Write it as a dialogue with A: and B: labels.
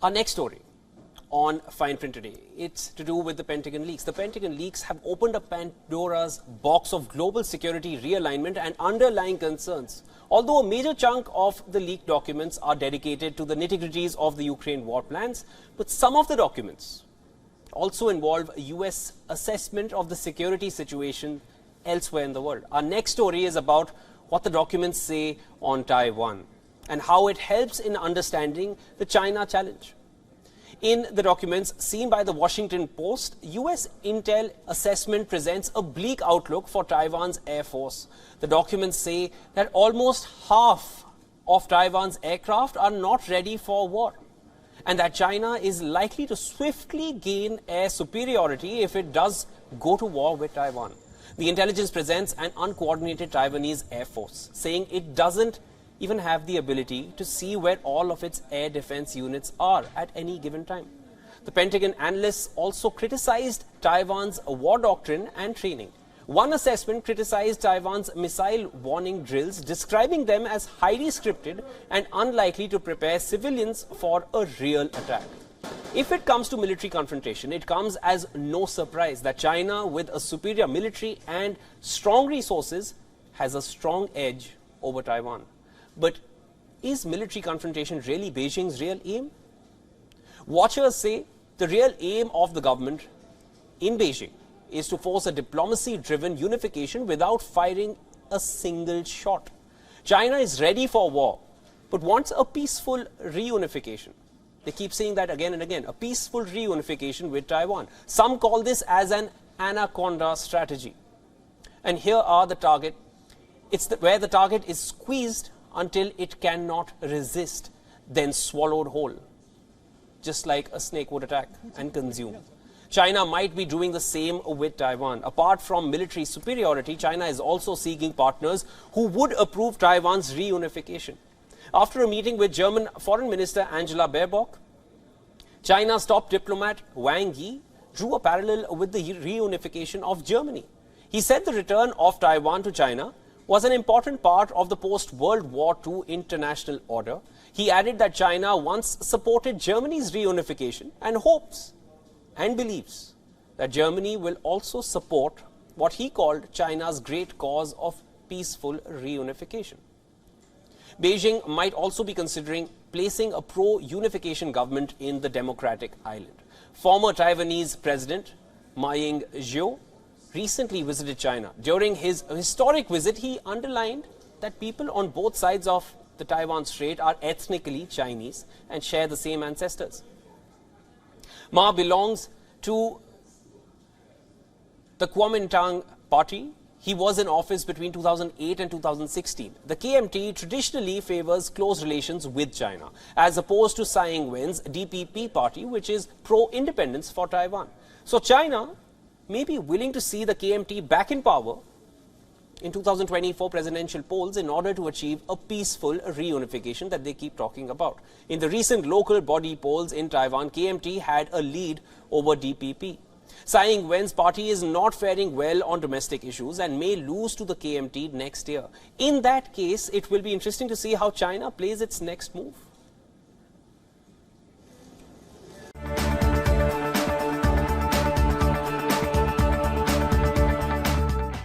A: Our next story on Fineprint today, it's to do with the Pentagon leaks. The Pentagon leaks have opened up Pandora's box of global security realignment and underlying concerns. Although a major chunk of the leaked documents are dedicated to the nitty-gritties of the Ukraine war plans, but some of the documents also involve US assessment of the security situation elsewhere in the world. Our next story is about what the documents say on Taiwan and how it helps in understanding the China challenge. In the documents seen by the Washington Post, US intel assessment presents a bleak outlook for Taiwan's Air Force. The documents say that almost half of Taiwan's aircraft are not ready for war, and that China is likely to swiftly gain air superiority if it does go to war with Taiwan. The intelligence presents an uncoordinated Taiwanese Air Force, saying it doesn't even have the ability to see where all of its air defense units are at any given time. The Pentagon analysts also criticized Taiwan's war doctrine and training. One assessment criticized Taiwan's missile warning drills, describing them as highly scripted and unlikely to prepare civilians for a real attack. If it comes to military confrontation, it comes as no surprise that China, with a superior military and strong resources, has a strong edge over Taiwan. But is military confrontation really Beijing's real aim? Watchers say the real aim of the government in Beijing is to force a diplomacy-driven unification without firing a single shot. China is ready for war, but wants a peaceful reunification. They keep saying that again and again, a peaceful reunification with Taiwan. Some call this as an anaconda strategy. And here are the target. It's where the target is squeezed until it cannot resist, then swallowed whole, just like a snake would attack and consume. China might be doing the same with Taiwan. Apart from military superiority, China is also seeking partners who would approve Taiwan's reunification. After a meeting with German Foreign Minister Angela Baerbock, China's top diplomat Wang Yi drew a parallel with the reunification of Germany. He said the return of Taiwan to China was an important part of the post-World War II international order. He added that China once supported Germany's reunification and hopes and believes that Germany will also support what he called China's great cause of peaceful reunification. Beijing might also be considering placing a pro-unification government in the democratic island. Former Taiwanese President Ma Ying-jeou recently visited China. During his historic visit, he underlined that people on both sides of the Taiwan Strait are ethnically Chinese and share the same ancestors. Ma belongs to the Kuomintang party. He was in office between 2008 and 2016. The KMT traditionally favors close relations with China, as opposed to Tsai Ing-wen's DPP party, which is pro-independence for Taiwan. So China may be willing to see the KMT back in power in 2024 presidential polls in order to achieve a peaceful reunification that they keep talking about. In the recent local body polls in Taiwan, KMT had a lead over DPP. Tsai Ing-wen's party is not faring well on domestic issues and may lose to the KMT next year. In that case, it will be interesting to see how China plays its next move.